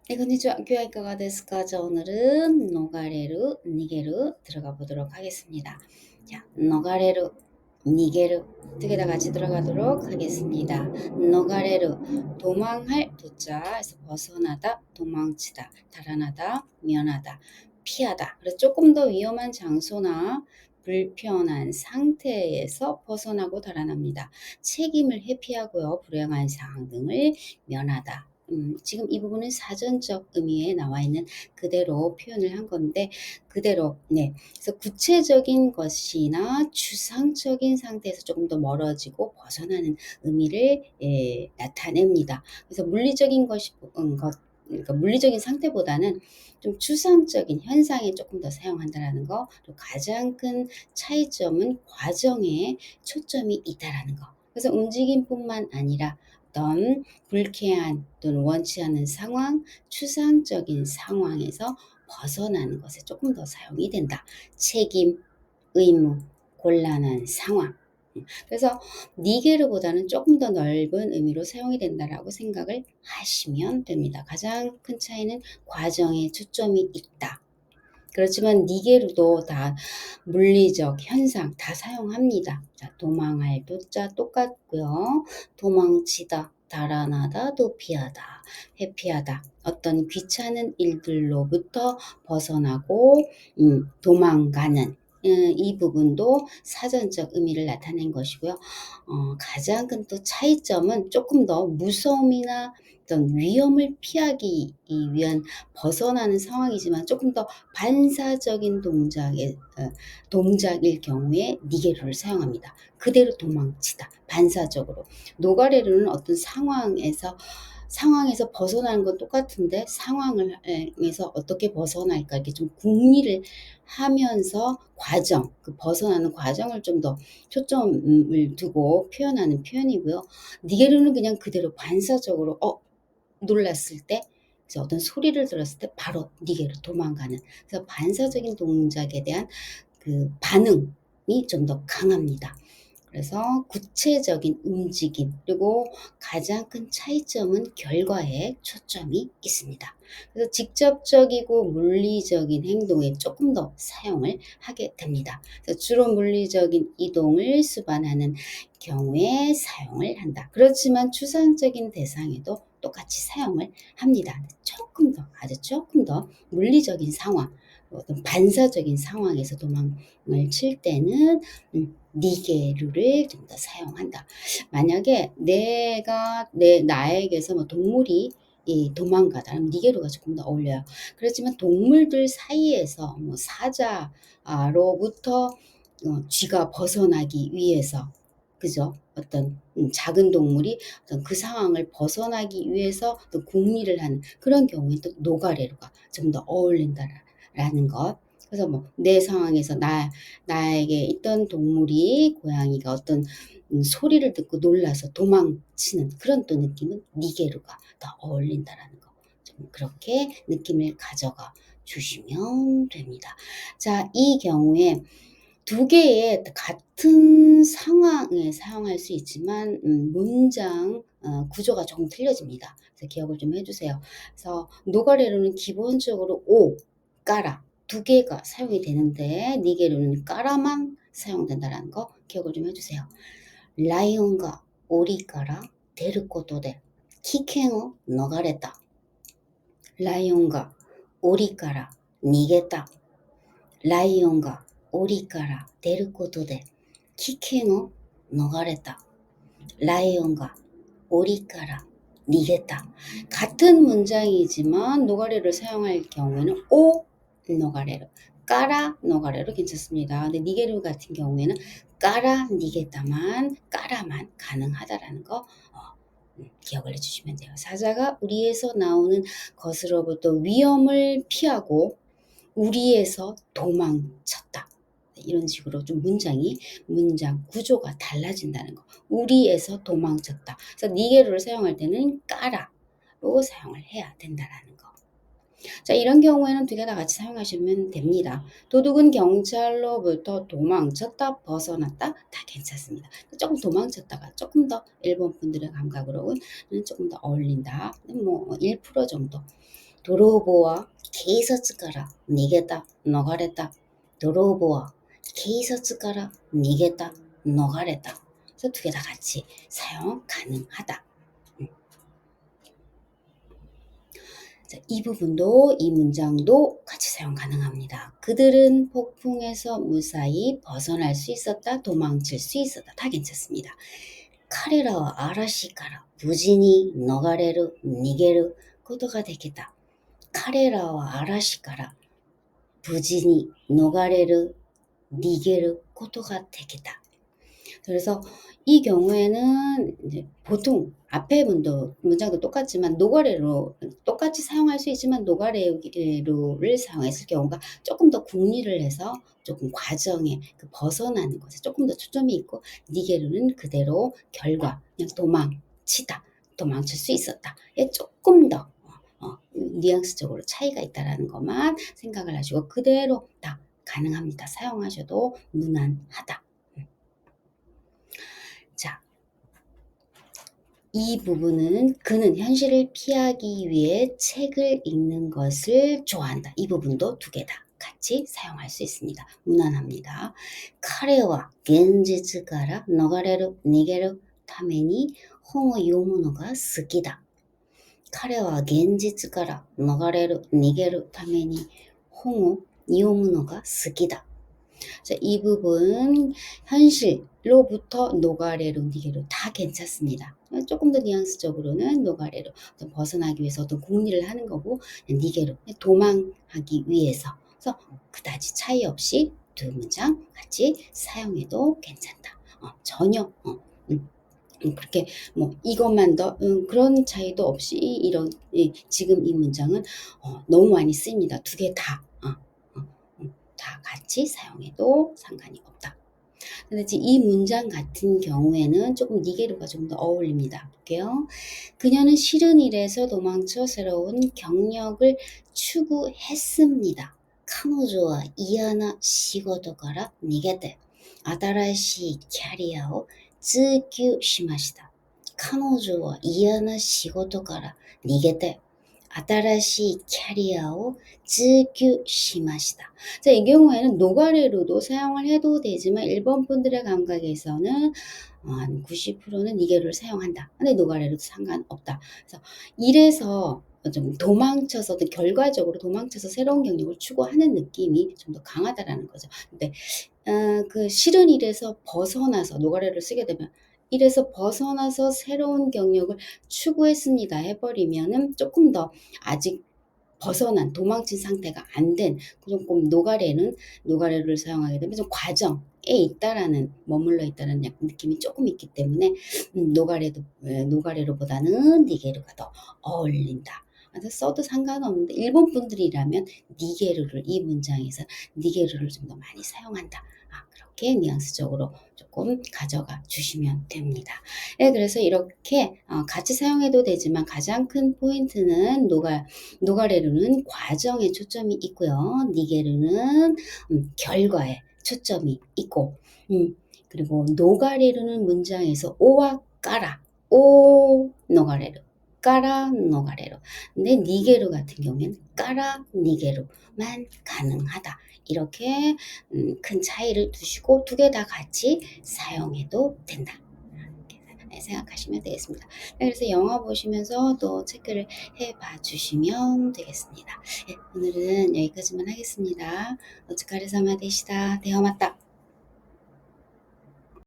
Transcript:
네, 건니치와. 교양이가ですか? 자, 오늘은 노가레루, 니게루 들어가 보도록 하겠습니다. 자, 노가레루, 니게루 두 개 다 같이 들어가도록 하겠습니다. 노가레루, 도망할 도자에서 벗어나다, 도망치다, 달아나다, 면하다, 피하다. 그래서 조금 더 위험한 장소나 불편한 상태에서 벗어나고 달아납니다. 책임을 회피하고요. 불행한 상황 등을 면하다. 지금 이 부분은 사전적 의미에 나와 있는 그대로 표현을 한 건데, 그대로, 네. 그래서 구체적인 것이나 추상적인 상태에서 조금 더 멀어지고 벗어나는 의미를 나타냅니다. 그래서 물리적인 그러니까 물리적인 상태보다는 좀 추상적인 현상에 조금 더 사용한다라는 거, 또 가장 큰 차이점은 과정에 초점이 있다라는 거. 그래서 움직임뿐만 아니라 어떤 불쾌한 또는 원치 않는 상황, 추상적인 상황에서 벗어나는 것에 조금 더 사용이 된다. 책임, 의무, 곤란한 상황. 그래서 니게르보다는 조금 더 넓은 의미로 사용이 된다라고 생각을 하시면 됩니다. 가장 큰 차이는 과정에 초점이 있다. 그렇지만 니게르도 다 물리적 현상 다 사용합니다. 자, 도망할 도자 똑같고요. 도망치다, 달아나다, 도피하다, 회피하다. 어떤 귀찮은 일들로부터 벗어나고 도망가는 이 부분도 사전적 의미를 나타낸 것이고요. 가장 큰 또 차이점은 조금 더 무서움이나 어떤 위험을 피하기 위한 벗어나는 상황이지만 조금 더 반사적인 동작일 경우에 니게르를 사용합니다. 그대로 도망치다. 반사적으로. 노가레르는 어떤 상황에서 벗어나는 건 똑같은데 상황에서 어떻게 벗어날까 이렇게 좀 궁리를 하면서 그 벗어나는 과정을 좀 더 초점을 두고 표현하는 표현이고요. 니게르는 그냥 그대로 반사적으로 놀랐을 때, 그래서 어떤 소리를 들었을 때 바로 니게로 도망가는, 그래서 반사적인 동작에 대한 그 반응이 좀 더 강합니다. 그래서 구체적인 움직임, 그리고 가장 큰 차이점은 결과에 초점이 있습니다. 그래서 직접적이고 물리적인 행동에 조금 더 사용을 하게 됩니다. 그래서 주로 물리적인 이동을 수반하는 경우에 사용을 한다. 그렇지만 추상적인 대상에도 똑같이 사용을 합니다. 아주 조금 더 물리적인 상황, 어떤 반사적인 상황에서 도망을 칠 때는 니게르를 좀 더 사용한다. 만약에 나에게서 뭐 동물이 도망가다. 그럼 니게르가 조금 더 어울려요. 그렇지만 동물들 사이에서 뭐 사자로부터 쥐가 벗어나기 위해서, 그죠? 어떤 작은 동물이 어떤 그 상황을 벗어나기 위해서 또 궁리를 하는 그런 경우에 또 노가레루가 좀 더 어울린다라는 것. 그래서 뭐 내 상황에서 나에게 있던 고양이가 어떤 소리를 듣고 놀라서 도망치는 그런 또 느낌은 니게르가 더 어울린다라는 거. 좀 그렇게 느낌을 가져가 주시면 됩니다. 자, 이 경우에 두 개의 같은 상황에 사용할 수 있지만 문장 구조가 조금 틀려집니다. 그래서 기억을 좀 해주세요. 그래서 노가레로는 기본적으로 까라 두 개가 사용이 되는데 니게르는 까라만 사용된다는 거 기억을 좀 해주세요. 라이온가 오리가라 데르ことで危険を逃れた。ライオンが檻から逃げた。ライオンが檻から出ることで危険を逃れた。ライオンが檻から逃げた. 같은 문장이지만 노가레를 사용할 경우에는 노가레로, 까라 노가레로 괜찮습니다. 근데 니게르 같은 경우에는 까라만 가능하다라는 거 기억을 해주시면 돼요. 사자가 우리에서 나오는 것으로부터 위험을 피하고 우리에서 도망쳤다. 이런 식으로 좀 문장 구조가 달라진다는 거. 우리에서 도망쳤다. 그래서 니게르를 사용할 때는 까라로 사용을 해야 된다라는 거. 자, 이런 경우에는 두 개 다 같이 사용하시면 됩니다. 도둑은 경찰로부터 도망쳤다, 벗어났다 다 괜찮습니다. 조금 도망쳤다가 조금 더 일본 분들의 감각으로는 조금 더 어울린다. 뭐 1% 정도. 도로보와 케이사츠카라 니게타, 노가레타. 도로보와 케이사츠카라 니게타, 노가레타. 그래서 두 개 다 같이 사용 가능하다. 자, 이 부분도 이 문장도 같이 사용 가능합니다. 그들은 폭풍에서 무사히 벗어날 수 있었다. 도망칠 수 있었다. 다 괜찮습니다. 彼らは嵐から無事に逃れる、逃げることができた。彼らは嵐から無事に逃れる、逃げることができた. 그래서 이 경우에는 이제 보통 앞에 문장도 똑같지만 노가레로 똑같이 사용할 수 있지만 노가레로를 사용했을 경우가 조금 더 국리를 해서 조금 과정에 그 벗어나는 것에 조금 더 초점이 있고 니게르는 그대로 결과 그냥 도망칠 수 있었다에 조금 더 뉘앙스적으로 차이가 있다라는 것만 생각을 하시고 그대로 다 가능합니다. 사용하셔도 무난하다. 자, 이 부분은 그는 현실을 피하기 위해 책을 읽는 것을 좋아한다. 이 부분도 두 개 다 같이 사용할 수 있습니다. 무난합니다. 彼は現実から逃れる、逃げるために本を読むのが好きだ。彼は現実から逃れる、逃げるために本を読むのが好きだ. 자, 이 부분 현실로부터 노가레로, 니게로 다 괜찮습니다. 조금 더 뉘앙스적으로는 노가레로 벗어나기 위해서 어떤 공리를 하는 거고 니게로 도망하기 위해서 그래서 그다지 차이 없이 두 문장 같이 사용해도 괜찮다. 전혀 그렇게 뭐 이것만 더 그런 차이도 없이 이런 지금 이 문장은 너무 많이 쓰입니다. 두 개 다. 다 같이 사용해도 상관이 없다. 근데 이 문장 같은 경우에는 조금 니게르가 좀 더 어울립니다. 볼게요. 그녀는 싫은 일에서 도망쳐 새로운 경력을 추구했습니다. 彼女は嫌な仕事から逃げて新しいキャリアを追求しました。彼女は嫌な仕事から逃げて新しいキャリアを追求しました. 자, 이 경우에는 노가레로도 사용을 해도 되지만 일본 분들의 감각에서는 한 90%는 니게로를 사용한다. 근데 노가레로도 상관없다. 그래서 이래서 좀 도망쳐서 결과적으로 도망쳐서 새로운 경력을 추구하는 느낌이 좀 더 강하다라는 거죠. 근데 그 싫은 일에서 벗어나서 노가레로를 쓰게 되면 이래서 벗어나서 새로운 경력을 추구했습니다 해버리면은 조금 더 아직 벗어난 도망친 상태가 안 된 조금 노가레로를 사용하게 되면 좀 과정에 있다라는 머물러 있다는 느낌이 조금 있기 때문에 노가레로보다는 니게르가 더 어울린다. 써도 상관없는데 일본 분들이라면 니게르를 이 문장에서 니게르를 좀 더 많이 사용한다. 그렇게 뉘앙스적으로 조금 가져가 주시면 됩니다. 네, 그래서 이렇게 같이 사용해도 되지만 가장 큰 포인트는 노가레르는 과정에 초점이 있고요. 니게르는 결과에 초점이 있고 그리고 노가레르는 문장에서 오와 까라 오 노가레르 까라 노가레로. 근데 니게르 같은 경우에는 까라 니게르만 가능하다. 이렇게 큰 차이를 두시고 두 개 다 같이 사용해도 된다. 이렇게 생각하시면 되겠습니다. 그래서 영화 보시면서 또 체크를 해봐 주시면 되겠습니다. 네, 오늘은 여기까지만 하겠습니다. 오츠카레사마 데시다. 대화 맞다.